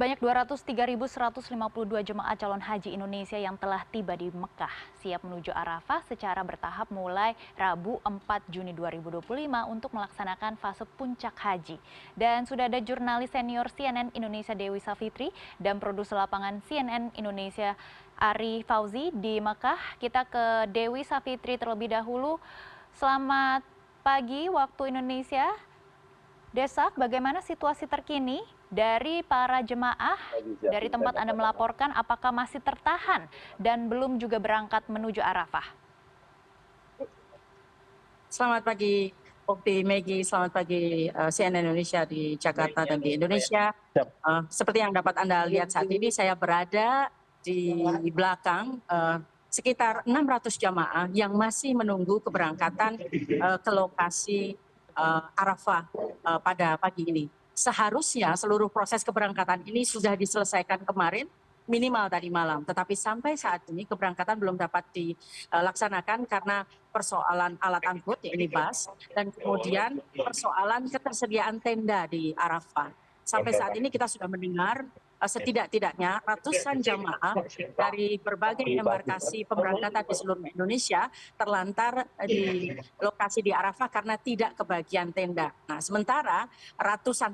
Sebanyak 203.152 jemaah calon haji Indonesia yang telah tiba di Mekah siap menuju Arafah secara bertahap mulai Rabu 4 Juni 2025 untuk melaksanakan fase puncak haji. Dan sudah ada jurnalis senior CNN Indonesia Dewi Savitri dan produser lapangan CNN Indonesia Ari Fauzi di Mekah. Kita ke Dewi Savitri terlebih dahulu. Selamat pagi waktu Indonesia. Desaf, bagaimana situasi terkini dari para jemaah dari tempat Anda melaporkan, apakah masih tertahan dan belum juga berangkat menuju Arafah? Selamat pagi, Okti, Maggie. Selamat pagi CNN Indonesia di Jakarta dan di Indonesia. Seperti yang dapat Anda lihat saat ini, saya berada di belakang sekitar 600 jamaah yang masih menunggu keberangkatan ke lokasi Arafah pada pagi ini. Seharusnya seluruh proses keberangkatan ini sudah diselesaikan kemarin, minimal tadi malam. Tetapi sampai saat ini keberangkatan belum dapat dilaksanakan karena persoalan alat angkut, yaitu bus, dan kemudian persoalan ketersediaan tenda di Arafah. Sampai saat ini kita sudah mendengar setidak-tidaknya ratusan jamaah dari berbagai embarkasi pemberangkatan di seluruh Indonesia terlantar di lokasi di Arafah karena tidak kebagian tenda. Nah, sementara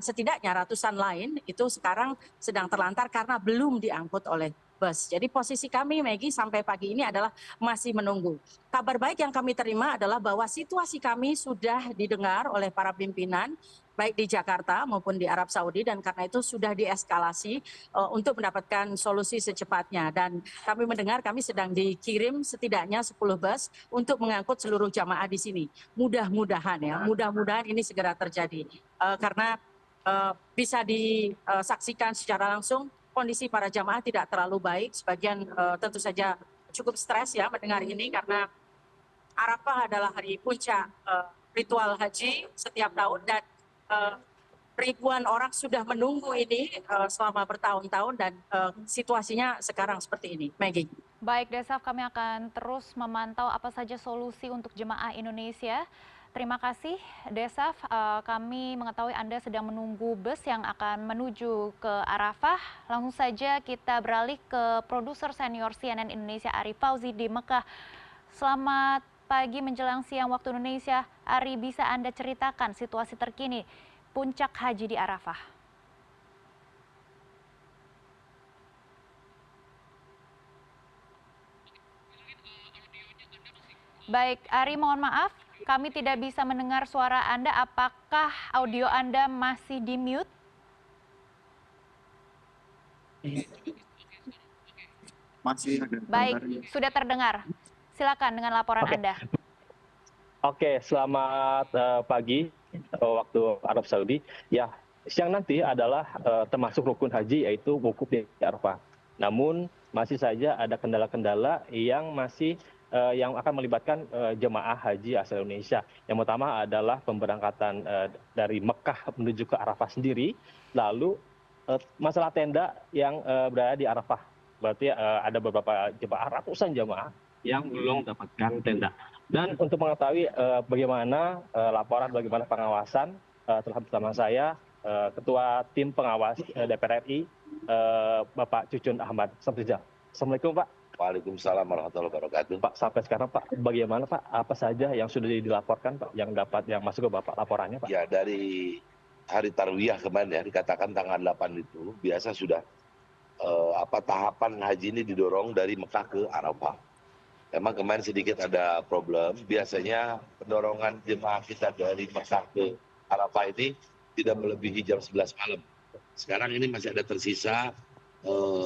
setidaknya ratusan lain itu sekarang sedang terlantar karena belum diangkut oleh bus. Jadi posisi kami, Maggie, sampai pagi ini adalah masih menunggu. Kabar baik yang kami terima adalah bahwa situasi kami sudah didengar oleh para pimpinan, baik di Jakarta maupun di Arab Saudi, dan karena itu sudah dieskalasi untuk mendapatkan solusi secepatnya. Dan kami mendengar kami sedang dikirim setidaknya 10 bus untuk mengangkut seluruh jamaah di sini. Mudah-mudahan ini segera terjadi. Karena bisa disaksikan secara langsung kondisi para jamaah tidak terlalu baik. Sebagian tentu saja cukup stres ya mendengar ini karena Arafah adalah hari puncak ritual haji setiap tahun dan ribuan orang sudah menunggu ini selama bertahun-tahun dan situasinya sekarang seperti ini. Maggie. Baik, Desaf, kami akan terus memantau apa saja solusi untuk jemaah Indonesia. Terima kasih, Desaf. Kami mengetahui Anda sedang menunggu bus yang akan menuju ke Arafah. Langsung saja kita beralih ke produser senior CNN Indonesia Ari Fauzi di Mekah. Selamat pagi menjelang siang waktu Indonesia. Ari, bisa Anda ceritakan situasi terkini puncak haji di Arafah? Baik, Ari, mohon maaf, kami tidak bisa mendengar suara Anda. Apakah audio Anda masih di mute? Masih ada. Baik, sudah terdengar. Silakan dengan laporan Anda. Oke, selamat pagi waktu Arab Saudi. Ya, siang nanti adalah termasuk rukun haji, yaitu wukuf di Arafah. Namun masih saja ada kendala-kendala yang akan melibatkan jemaah haji asal Indonesia. Yang pertama adalah pemberangkatan dari Mekah menuju ke Arafah sendiri. Lalu masalah tenda yang berada di Arafah. Berarti ada beberapa jemaah, ratusan jemaah yang belum mendapatkan tenda. Dan untuk mengetahui bagaimana laporan, bagaimana pengawasan, telah bersama saya Ketua Tim Pengawas DPR RI, Bapak Cucun Ahmad. Assalamualaikum, Pak. Waalaikumsalam warahmatullahi wabarakatuh. Pak, sampai sekarang Pak, bagaimana Pak? Apa saja yang sudah dilaporkan Pak, yang masuk ke Bapak laporannya Pak? Ya, dari hari Tarwiyah kemarin ya, dikatakan tanggal 8 itu biasa sudah tahapan haji ini didorong dari Mekah ke Arafah. Memang kemarin sedikit ada problem, biasanya pendorongan jemaah kita dari Mekah ke Arafah ini tidak melebihi jam 11 malam. Sekarang ini masih ada tersisa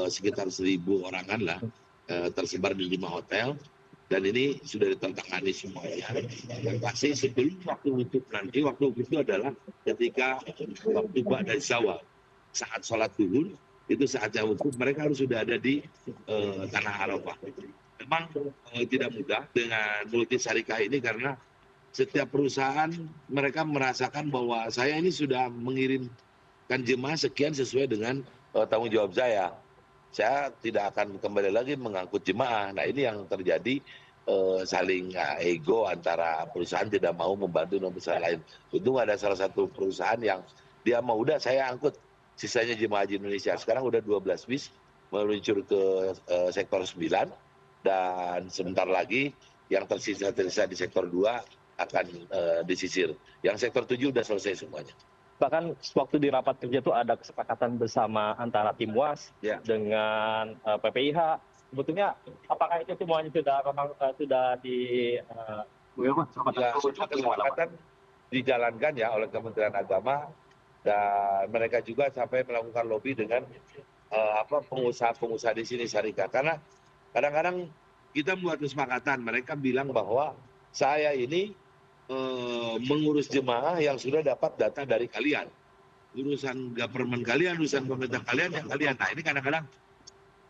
sekitar 1.000 orangan lah, tersebar di 5 hotel, dan ini sudah ditantangani semuanya. Dan pasti sebelum waktu wukuf nanti, waktu wukuf itu adalah ketika waktu ba'da zawal, saat sholat zuhur, itu saatnya wukuf, mereka harus sudah ada di tanah Arafah. Memang tidak mudah dengan multi syarikah ini karena setiap perusahaan mereka merasakan bahwa saya ini sudah mengirimkan jemaah sekian sesuai dengan tanggung jawab saya. Saya tidak akan kembali lagi mengangkut jemaah. Nah, ini yang terjadi, saling ego antara perusahaan tidak mau membantu dengan perusahaan lain. Untung ada salah satu perusahaan yang dia mau, udah saya angkut sisanya jemaah haji Indonesia. Sekarang udah 12 bis meluncur ke sektor 9 dan sebentar lagi yang tersisa di sektor 2 akan disisir. Yang sektor 7 udah selesai semuanya. Bahkan waktu di rapat kerja itu ada kesepakatan bersama antara tim WAS dengan PPIH. Sebetulnya apakah itu semuanya sudah kesepakatan dijalankan ya oleh Kementerian Agama, dan mereka juga sampai melakukan lobby dengan pengusaha-pengusaha di sini syarikat. Karena kadang-kadang kita membuat kesepakatan, mereka bilang bahwa saya ini mengurus jemaah yang sudah dapat data dari kalian. Urusan government kalian, urusan pemerintah kalian, yang kalian. Nah ini kadang-kadang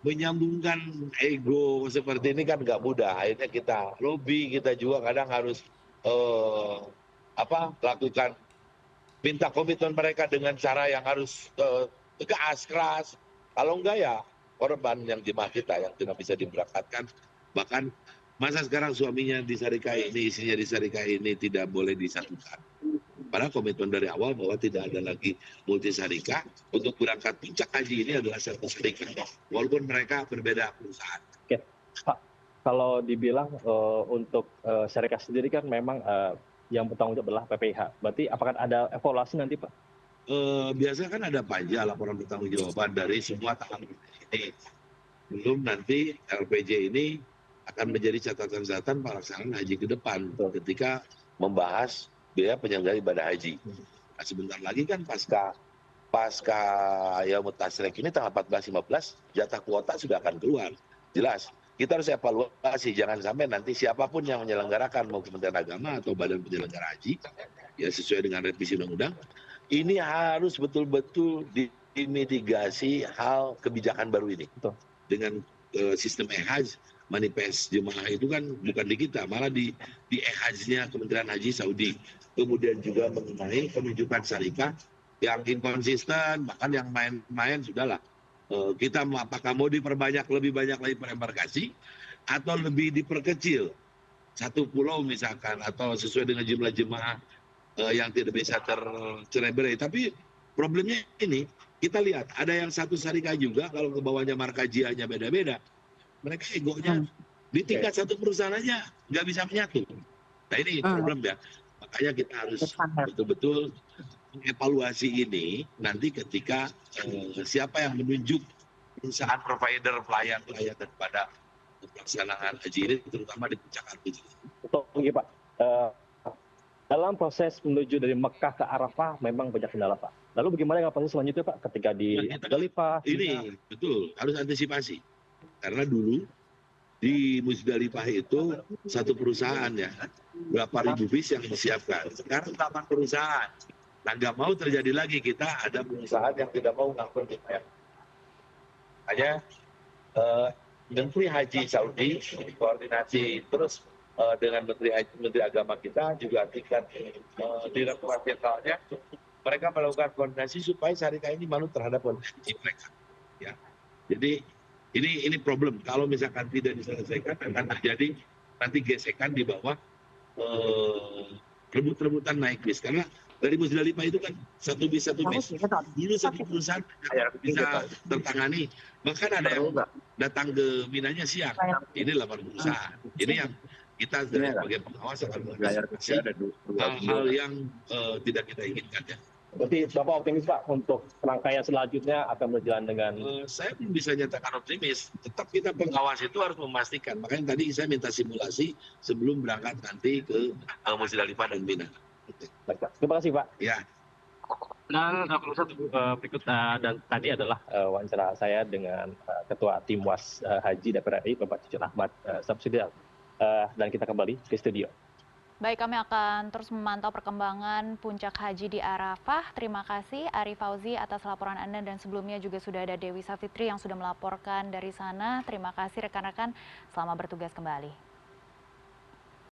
menyambungkan ego seperti ini kan nggak mudah. Akhirnya kita lobby, kita juga kadang harus lakukan, minta komitmen mereka dengan cara yang harus tegas, keras. Kalau enggak ya korban yang jemaah kita yang tidak bisa diberangkatkan. Bahkan masa sekarang suaminya di syarikat ini, istrinya di syarikat ini tidak boleh disatukan. Padahal komitmen dari awal bahwa tidak ada lagi multi syarikat, untuk berangkat puncak haji ini adalah satu syarikat. Walaupun mereka berbeda perusahaan. Oke, Pak, kalau dibilang untuk syarikat sendiri kan memang yang bertanggung jawab adalah PPIH. Berarti apakah ada evaluasi nanti, Pak? Biasanya kan ada panja laporan pertanggungjawaban dari semua tahapan ini. Belum nanti LPJ ini akan menjadi catatan-catatan pelaksanaan haji ke depan ketika membahas biaya penyelenggara ibadah haji. Nah, sebentar lagi kan pasca Yaumut Tasrik ini tanggal 14-15 jatah kuota sudah akan keluar. Jelas kita harus evaluasi, jangan sampai nanti siapapun yang menyelenggarakan, mau Kementerian Agama atau Badan Penyelenggara Haji, ya sesuai dengan revisi undang-undang, ini harus betul-betul dimitigasi hal kebijakan baru ini. Dengan sistem e-hajj, manifest jemaah itu kan bukan di kita, malah di e-hajjnya Kementerian Haji Saudi. Kemudian juga mengenai penunjukan syarikat yang inkonsisten, bahkan yang main-main sudahlah. Kita apakah mau diperbanyak lebih banyak lagi per embarkasi atau lebih diperkecil satu pulau misalkan, atau sesuai dengan jumlah jemaah yang tidak bisa tercerai-berai. Tapi problemnya ini, kita lihat ada yang satu syarikat juga kalau ke bawahnya markajianya beda-beda, mereka egonya di tingkat satu perusahaan aja nggak bisa menyatu. Nah ini problem ya, makanya kita harus betul-betul mengevaluasi ini nanti ketika siapa yang menunjuk perusahaan provider pelayan daripada pelaksanaan haji ini, terutama di puncak haji. Betul, Pak. Dalam proses menuju dari Mekah ke Arafah memang banyak kendala, Pak. Lalu bagaimana dengan proses selanjutnya, Pak, ketika di Musdalifah? Ini betul harus antisipasi, karena dulu di Musdalifah itu satu perusahaan ya, berapa ribu bis yang disiapkan. Sekarang 8 perusahaan. Nah nggak mau terjadi lagi kita ada perusahaan yang tidak mau ngangkut jemaah. Hanya Menteri Haji Saudi koordinasi terus dengan Menteri Agama kita, juga tingkat Direktorat Jenderalnya, mereka melakukan koordinasi supaya syarikat ini manut terhadap kondisi mereka. Ya. Jadi ini problem. Kalau misalkan tidak diselesaikan akan terjadi nanti gesekan di bawah rebut-rebutan naik bis. Karena dari Musdalifah itu kan satu bis. Dulu satu perusahaan bisa tertangani. Bahkan ada yang datang ke Minanya siang. Ini 8 perusahaan. Ini yang kita sebagai pengawas akan mengantisipasi hal-hal yang tidak kita inginkan ya. Berarti Bapak optimis, Pak, untuk rangkaian selanjutnya akan berjalan dengan... Saya belum bisa nyatakan optimis. Tetap kita pengawas itu harus memastikan. Makanya tadi saya minta simulasi sebelum berangkat nanti ke Musdalifah dan Mina. Baik, Pak. Terima kasih, Pak. Ya. Dan berikut dan tadi adalah wawancara saya dengan Ketua Tim WAS Haji DPR RI, Bapak Cucun Ahmad Samsudin. Dan kita kembali ke studio. Baik, kami akan terus memantau perkembangan puncak haji di Arafah. Terima kasih Ari Fauzi atas laporan Anda, dan sebelumnya juga sudah ada Dewi Savitri yang sudah melaporkan dari sana. Terima kasih rekan-rekan, selamat bertugas kembali.